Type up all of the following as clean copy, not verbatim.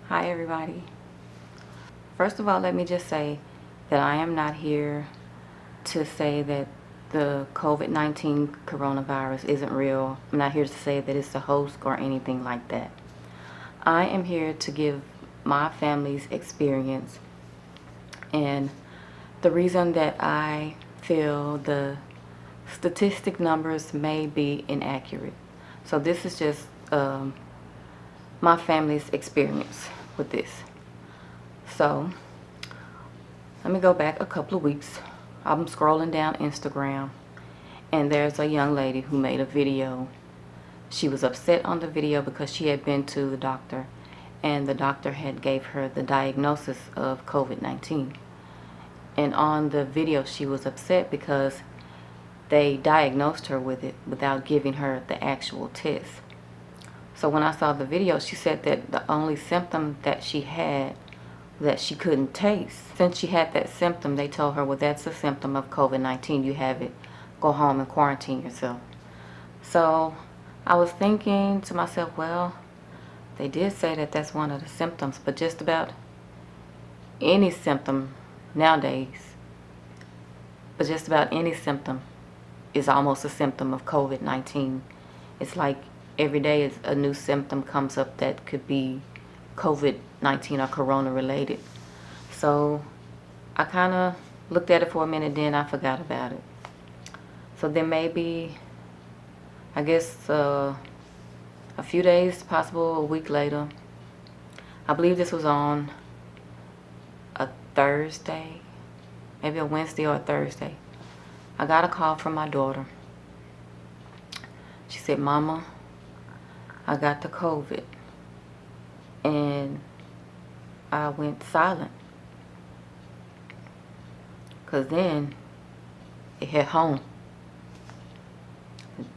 Hi everybody. First of all, let me just say that I am not here to say that the COVID-19 coronavirus isn't real. I'm not here to say that it's a hoax or anything like that. I am here to give my family's experience, and the reason that I feel the statistic numbers may be inaccurate. So this is just my family's experience with this. So let me go back a couple of weeks. I'm scrolling down Instagram, and there's a young lady who made a video. She was upset on the video because she had been to the doctor, and the doctor had gave her the diagnosis of COVID-19. And on the video, she was upset because they diagnosed her with it without giving her the actual test. So when I saw the video, she said that the only symptom that she had that she couldn't taste. Since she had that symptom, they told her, well, that's a symptom of COVID-19. You have it. Go home and quarantine yourself. So I was thinking to myself, well, they did say that that's one of the symptoms, but just about any symptom nowadays, but just about any symptom is almost a symptom of COVID-19. It's like every day a new symptom comes up that could be COVID-19 or corona related. So I kind of looked at it for a minute, then I forgot about it. So then maybe, I guess a few days, possible a week later, I believe this was on a Thursday, maybe a Wednesday or a Thursday, I got a call from my daughter. She said, Mama, I got the COVID. And I went silent, because then it hit home.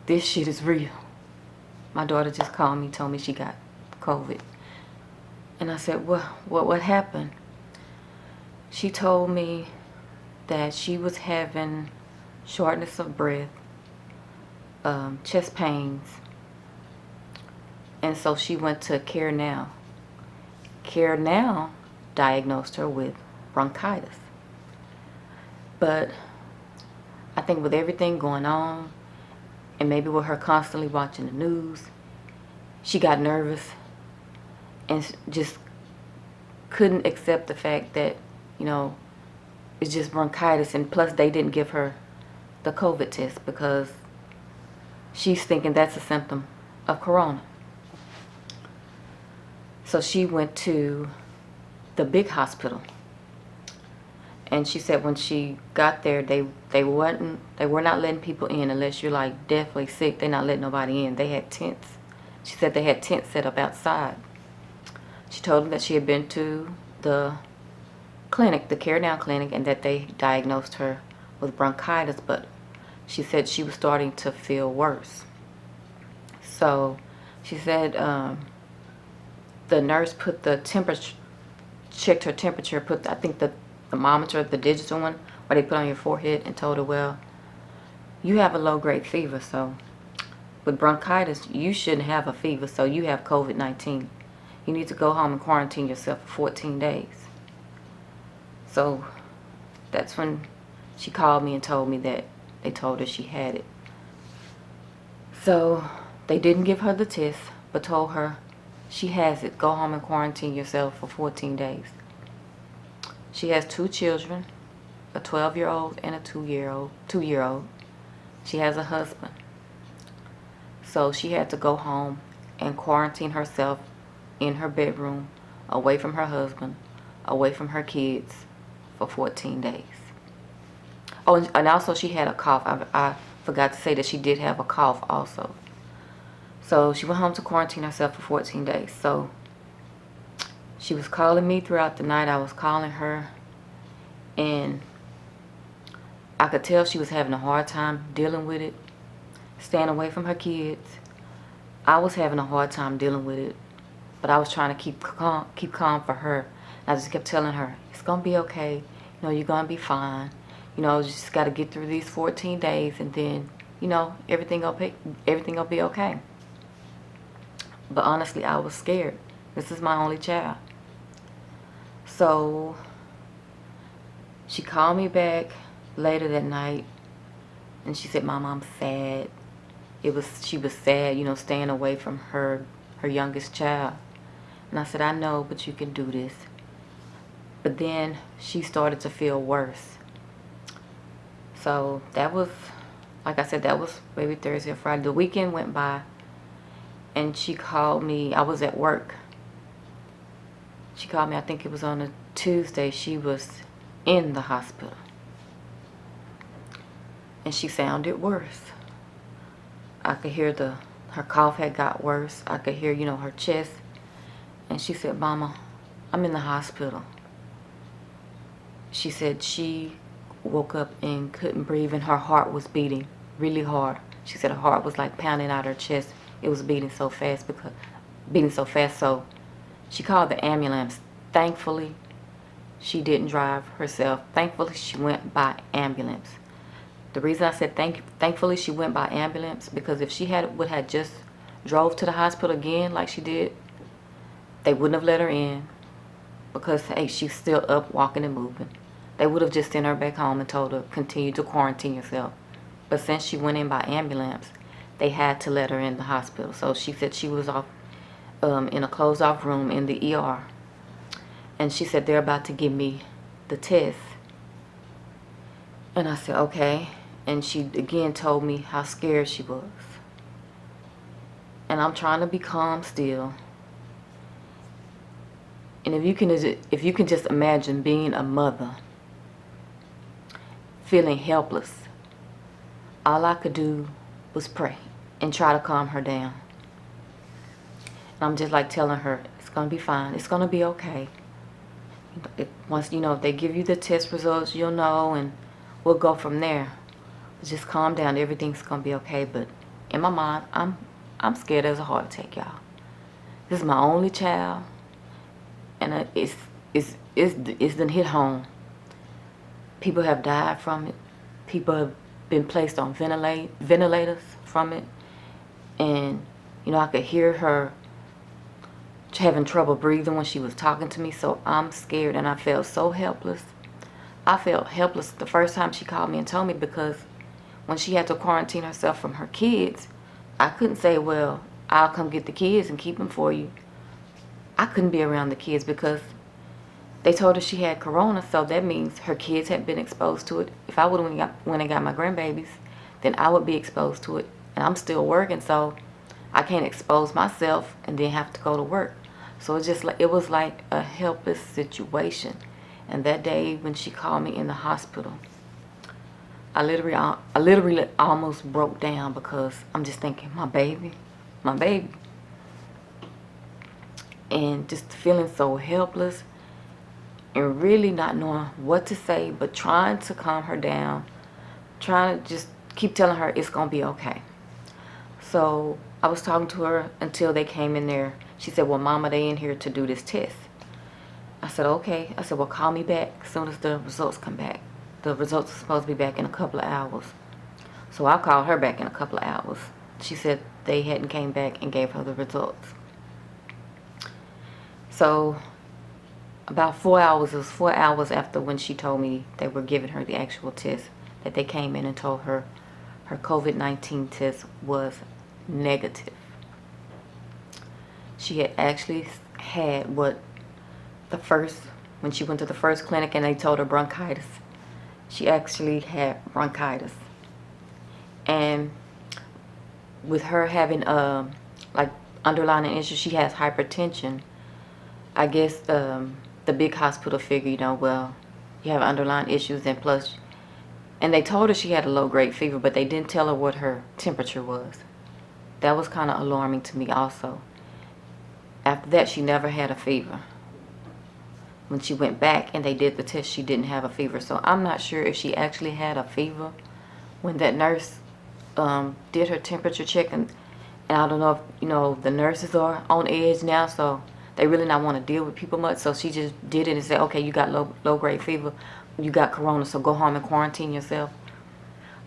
This shit is real. My daughter just called me, told me she got COVID. And I said, what happened? She told me that she was having shortness of breath, chest pains, and so she went to Care Now. Care Now diagnosed her with bronchitis. But I think with everything going on, and maybe with her constantly watching the news, she got nervous and just couldn't accept the fact that, it's just bronchitis. And plus they didn't give her the COVID test because she's thinking that's a symptom of corona. So she went to the big hospital, and she said when she got there, they were not letting people in unless you're like deathly sick. They're not letting nobody in. They had tents. She said they had tents set up outside. She told them that she had been to the clinic, the Care Now clinic, and that they diagnosed her with bronchitis, but she said she was starting to feel worse. So she said the nurse put the temperature, checked her temperature, put I think the thermometer, the digital one, where they put on your forehead, and told her, well, you have a low-grade fever, so with bronchitis, you shouldn't have a fever, so you have COVID-19. You need to go home and quarantine yourself for 14 days. So that's when she called me and told me that they told her she had it. So they didn't give her the test, but told her she has it. Go home and quarantine yourself for 14 days. She has 2 children, a 12-year-old and a 2-year-old. She has a husband. So she had to go home and quarantine herself in her bedroom, away from her husband, away from her kids, for 14 days. Oh, and also she had a cough. I forgot to say that she did have a cough also. So she went home to quarantine herself for 14 days. So she was calling me throughout the night. I was calling her, and I could tell she was having a hard time dealing with it, staying away from her kids. I was having a hard time dealing with it, but I was trying to keep calm for her. I just kept telling her, it's gonna be okay. You're gonna be fine. You just got to get through these 14 days, and then, everything will be okay. But honestly, I was scared. This is my only child. So she called me back later that night, and she said, "Mama, I'm sad." She was sad, staying away from her youngest child. And I said, "I know, but you can do this." But then she started to feel worse. So that was, like I said, that was maybe Thursday or Friday. The weekend went by, and she called me. I was at work. She called me, I think it was on a Tuesday. She was in the hospital, and she sounded worse. I could hear her cough had got worse. I could hear, her chest. And she said, "Mama, I'm in the hospital." She said she woke up and couldn't breathe, and her heart was beating really hard. She said her heart was like pounding out her chest. It was beating so fast, so she called the ambulance. Thankfully, she didn't drive herself. Thankfully, she went by ambulance. The reason I said thankfully she went by ambulance, because if she would have just drove to the hospital again like she did, they wouldn't have let her in, because hey, she's still up, walking and moving. They would have just sent her back home and told her continue to quarantine yourself. But since she went in by ambulance, they had to let her in the hospital. So she said she was off in a closed off room in the ER, and she said they're about to give me the test. And I said, okay. And she again told me how scared she was. And I'm trying to be calm still. And if you can just imagine being a mother, feeling helpless, all I could do was pray and try to calm her down. And I'm just like telling her, it's going to be fine. It's going to be okay. Once, if they give you the test results, you'll know, and we'll go from there. Just calm down. Everything's going to be okay. But in my mind, I'm scared as a heart attack, y'all. This is my only child, and it's done hit home. People have died from it. People have been placed on ventilators from it. And, I could hear her having trouble breathing when she was talking to me. So I'm scared, and I felt so helpless. I felt helpless the first time she called me and told me, because when she had to quarantine herself from her kids, I couldn't say, well, I'll come get the kids and keep them for you. I couldn't be around the kids because they told her she had corona, so that means her kids had been exposed to it. If I would have went and got my grandbabies, then I would be exposed to it. And I'm still working, so I can't expose myself and then have to go to work. So it was like a helpless situation. And that day when she called me in the hospital, I literally almost broke down, because I'm just thinking, my baby. And just feeling so helpless and really not knowing what to say, but trying to calm her down, trying to just keep telling her it's going to be okay. So I was talking to her until they came in there. She said, well, Mama, they in here to do this test. I said, okay. I said, well, call me back as soon as the results come back. The results are supposed to be back in a couple of hours. So I called her back in a couple of hours. She said they hadn't came back and gave her the results. So about 4 hours, it was 4 hours after when she told me they were giving her the actual test, that they came in and told her her COVID-19 test was negative. She had actually had when she went to the first clinic and they told her bronchitis. She actually had bronchitis. And with her having like underlying issues, she has hypertension. I guess the big hospital figured, well, you have underlying issues, and plus, and they told her she had a low-grade fever, but they didn't tell her what her temperature was. That was kind of alarming to me also. After that, she never had a fever. When she went back and they did the test, she didn't have a fever. So I'm not sure if she actually had a fever when that nurse did her temperature check. And I don't know if, the nurses are on edge now, so they really not want to deal with people much. So she just did it and said, okay, you got low-grade fever. You got corona, so go home and quarantine yourself.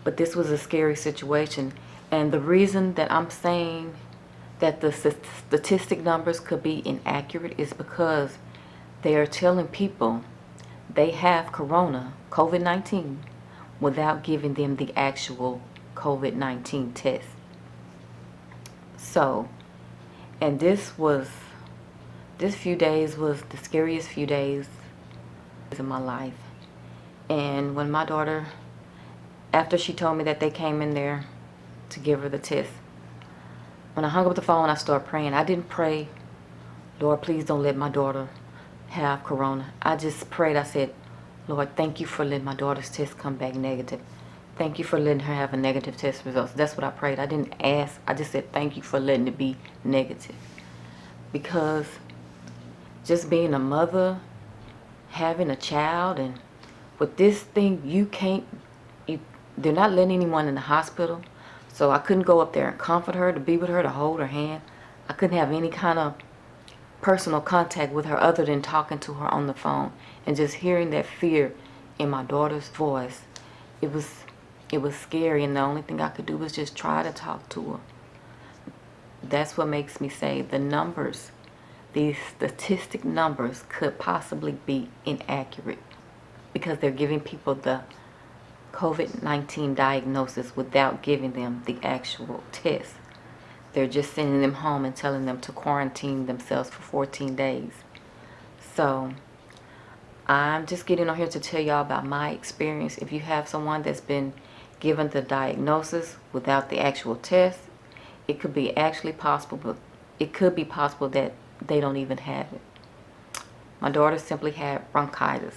But this was a scary situation. And the reason that I'm saying that the statistic numbers could be inaccurate is because They are telling people they have corona, COVID-19, without giving them the actual COVID-19 test. So, and this few days was the scariest few days in my life. And when my daughter, after she told me that they came in there to give her the test, when I hung up the phone, I started praying. I didn't pray, Lord, please don't let my daughter have corona. I just prayed. I said, Lord, thank you for letting my daughter's test come back negative. Thank you for letting her have a negative test results. That's what I prayed. I didn't ask. I just said, thank you for letting it be negative. Because just being a mother, having a child, and with this thing, they're not letting anyone in the hospital. So I couldn't go up there and comfort her, to be with her, to hold her hand. I couldn't have any kind of personal contact with her other than talking to her on the phone, and just hearing that fear in my daughter's voice. It was scary, and the only thing I could do was just try to talk to her. That's what makes me say the numbers, these statistic numbers, could possibly be inaccurate, because they're giving people the COVID-19 diagnosis without giving them the actual test. They're just sending them home and telling them to quarantine themselves for 14 days. So I'm just getting on here to tell y'all about my experience. If you have someone that's been given the diagnosis without the actual test, it could be actually possible, but it could be possible that they don't even have it. My daughter simply had bronchitis,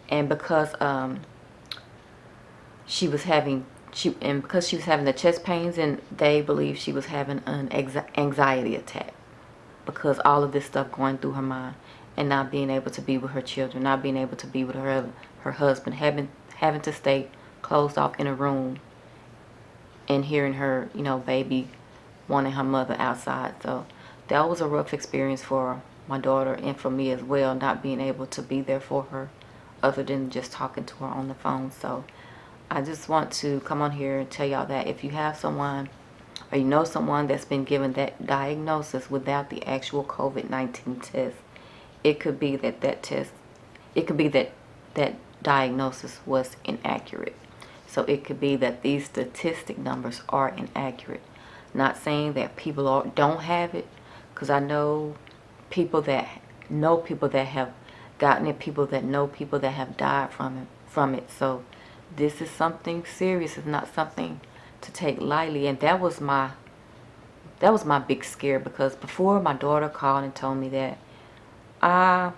and because she was having the chest pains, and they believe she was having an anxiety attack, because all of this stuff going through her mind, and not being able to be with her children, not being able to be with her husband, having to stay closed off in a room, and hearing her, baby wanting her mother outside. So that was a rough experience for my daughter, and for me as well, not being able to be there for her other than just talking to her on the phone. So I just want to come on here and tell y'all that if you have someone, or you know someone that's been given that diagnosis without the actual COVID-19 test, it could be that that diagnosis was inaccurate. So it could be that these statistic numbers are inaccurate. Not saying that people don't have it, because I know people that have gotten it, people that know people that have died from it. So this is something serious. It's not something to take lightly. And that was my big scare, because before my daughter called and told me that, I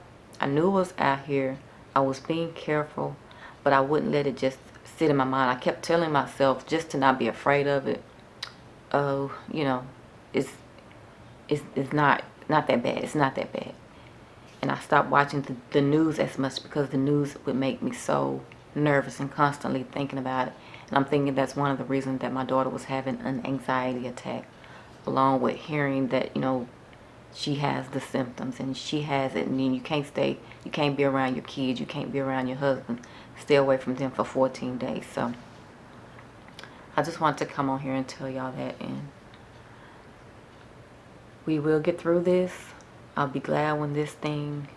knew it was out here. I was being careful, but I wouldn't let it just sit in my mind. I kept telling myself just to not be afraid of it. Oh, it's not that bad. It's not that bad. And I stopped watching the news as much, because the news would make me so nervous and constantly thinking about it. And I'm thinking that's one of the reasons that my daughter was having an anxiety attack, along with hearing that, she has the symptoms and she has it, and then you can't be around your kids, you can't be around your husband, stay away from them for 14 days. So I just wanted to come on here and tell y'all that, and we will get through this. I'll be glad when this thing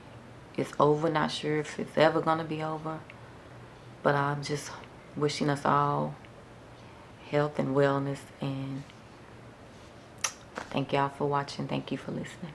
is over. Not sure if it's ever going to be over, but I'm just wishing us all health and wellness, and thank y'all for watching. Thank you for listening.